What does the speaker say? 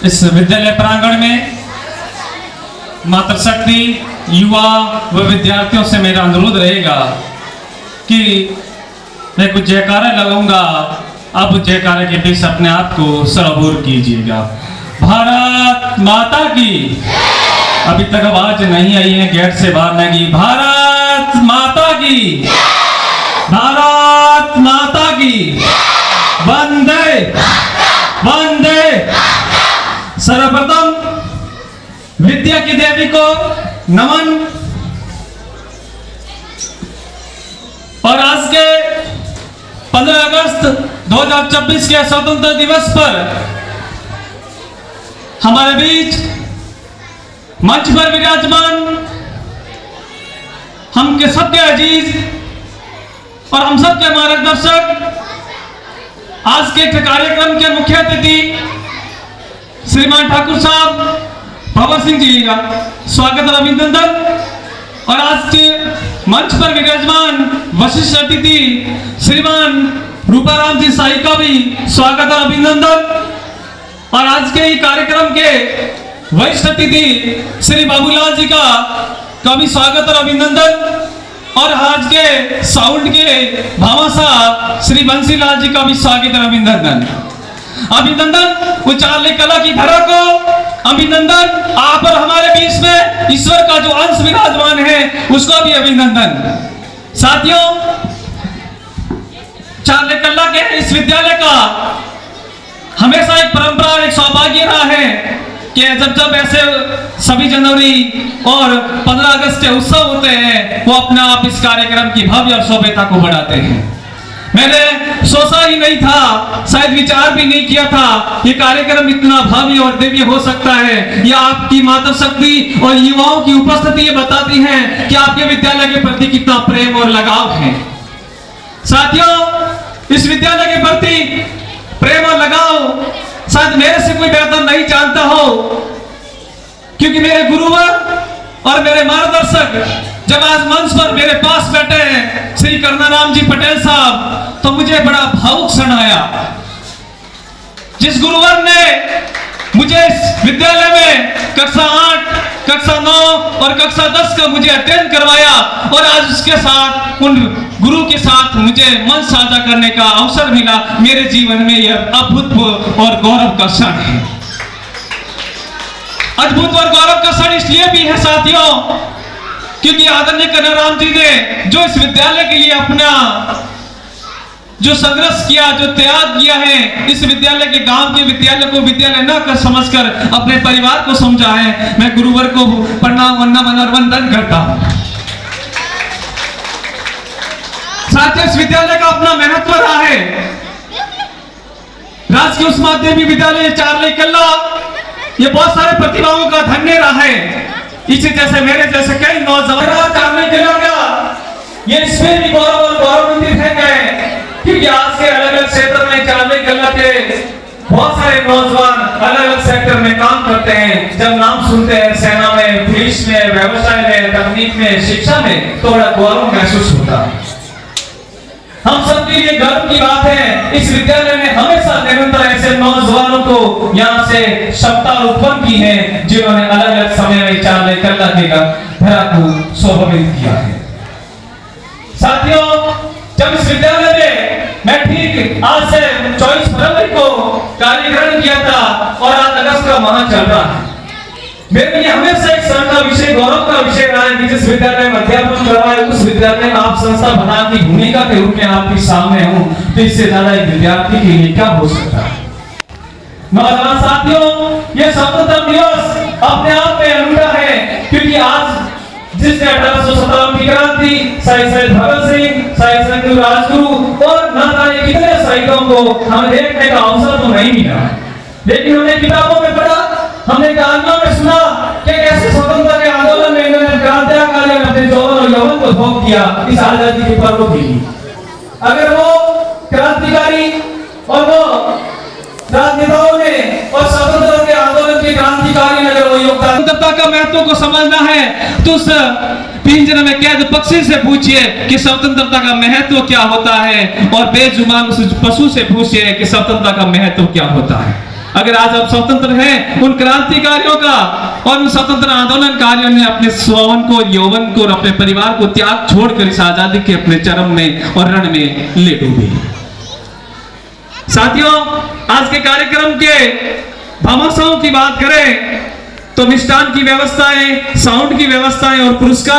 इस विद्यालय प्रांगण में मातृशक्ति युवा व विद्यार्थियों से मेरा अनुरोध रहेगा कि मैं कुछ जयकारा लगाऊंगा, आप उस जयकारे के बीच अपने आप को सरबूर कीजिएगा। भारत माता की। अभी तक आवाज नहीं आई है, गेट से बाहर नहीं गई। भारत माता की, भारत माता की, वंदे वंदे। सर्वप्रथम विद्या की देवी को नमन। और आज के 15 अगस्त 2024 के स्वतंत्रता दिवस पर हमारे बीच मंच पर विराजमान हम के सबके अजीज और हम सबके मार्गदर्शक, आज के कार्यक्रम के मुख्य अतिथि श्रीमान ठाकुर साहब भवर सिंह जी का स्वागत और अभिनंदन। और आज के मंच पर विराजमान वशिष्ठ अतिथि श्रीमान रूपाराम जी साई का भी स्वागत और अभिनंदन। और आज के कार्यक्रम के वरिष्ठ अतिथि श्री बाबूलाल जी का भी स्वागत और अभिनंदन। और आज के साउंड के भामाशाह श्री बंसीलाल जी का भी स्वागत और अभिनंदन। अभिनंदन उच्चारले कला की धरा को, अभिनंदन आप और हमारे बीच में ईश्वर का जो अंश विराजमान है उसको भी अभिनंदन। साथियों, चारले कला के इस विद्यालय का हमेशा एक परंपरा और एक सौभाग्य रहा है कि जब ऐसे सभी जनवरी और 15 अगस्त के उत्सव होते हैं वो अपने आप इस कार्यक्रम की भव्य और शोभा को बढ़ाते हैं। मैंने सोचा ही नहीं था, शायद विचार भी नहीं किया था ये कार्यक्रम इतना भव्य और दिव्य हो सकता है। यह आपकी मातृशक्ति और युवाओं की उपस्थिति ये बताती है कि आपके विद्यालय के प्रति कितना प्रेम और लगाव है। साथियों, इस विद्यालय के प्रति प्रेम और लगाव शायद मेरे से कोई बेहतर नहीं जानता हो, क्योंकि मेरे गुरुवर और मेरे मार्गदर्शक जब आज मंच पर मेरे पास बैठे हैं श्री करनाराम जी पटेल साहब, तो मुझे बड़ा भावुक क्षण आया। जिस गुरुवर ने मुझे इस विद्यालय में कक्षा 8, कक्षा 9 और कक्षा 10 का मुझे अध्ययन करवाया और आज उसके साथ उन गुरु के साथ मुझे मन साझा करने का अवसर मिला, मेरे जीवन में यह अद्भुत और गौरव का क्षण है। अद्भुत और गौरव का क्षण इसलिए भी है साथियों, क्योंकि आदरणीय करनाराम जी ने जो इस विद्यालय के लिए अपना जो संघर्ष किया, जो त्याग किया है, इस विद्यालय के गांव के विद्यालय को विद्यालय न कर समझकर अपने परिवार को समझा है। मैं गुरुवर को प्रणाम वंदन और वंदन करता हूं। साथ ही इस विद्यालय का अपना महत्व रहा है। राजकीय उच्च माध्यमिक विद्यालय चारले कल्ला ये बहुत सारे प्रतिभाओं का धन्य रहा है। इसी जैसे मेरे जैसे कई नौजवान चारले कल्ला का ये इसमें भी गौरव और गौरवान्वित है गए, क्योंकि आज के अलग अलग क्षेत्र में चारले कल्ला के बहुत सारे नौजवान अलग अलग सेक्टर में काम करते हैं। जब नाम सुनते हैं सेना में, पुलिस में, व्यवसाय में, तकनीक में, शिक्षा में, तो बड़ा गौरव महसूस होता है। हम सबके लिए गर्व की बात है, इस विद्यालय ने हमेशा निरंतर ऐसे नौजवानों को यहाँ से क्षमता उत्पन्न की है जिन्होंने अलग अलग समय में चारले कल्ला के धरा को शोभान्वित किया है। साथियों, जब इस विद्यालय में मैं ठीक आज से 24 फरवरी को कार्यक्रम किया था और आज अगस्त का माह चल रहा है, मेरे लिए हमेशा एक शर्म का विषय, गौरव का विषय रहा है कि जिस विद्यालय में अध्यापन कर रहा है उस विद्यालय में आप संस्था प्रधान की भूमिका के रूप में आपके सामने हूं, तो इससे ज्यादा एक विद्यार्थी के लिए क्या हो सकता है। नौजवान साथियों, ये स्वतंत्रता दिवस अपने आप में अनूठा है, क्योंकि आज जिसने 1817 की क्रांति शहीद भगत सिंह, शहीद राजगुरु और न जाने कितने शहीदों को हमें देखने का अवसर तो नहीं मिला, लेकिन हमने किताबों में पढ़ा, हमने कहानियों में सुना कि कैसे स्वतंत्रता के आंदोलन में इन्होंने क्रांतिकारियों ने अपने जौहर और यौवन को भोग किया इस आजादी के पर्व के लिए। अगर वो क्रांतिकारी और वो राजनेताओं ने और स्वतंत्रता के आंदोलन के क्रांतिकारी ने अगर वो योगदान, स्वतंत्रता का महत्व को समझना है तो उस पिंजरे में कैद पक्षी से पूछिए कि स्वतंत्रता का महत्व क्या होता है, और बेजुबान उस पशु से पूछिए कि स्वतंत्रता का महत्व क्या होता है। अगर आज आप स्वतंत्र हैं, उन क्रांतिकारियों का और उन स्वतंत्र आंदोलनकारियों ने अपने स्ववन को, यौवन को और अपने परिवार को त्याग छोड़कर इस आजादी के अपने चरम में और रण में ले डूबे। साथियों, आज के कार्यक्रम के भामाशाहों की बात करें तो मिष्ठान की व्यवस्थाएं, साउंड की व्यवस्थाएं और पुरस्कार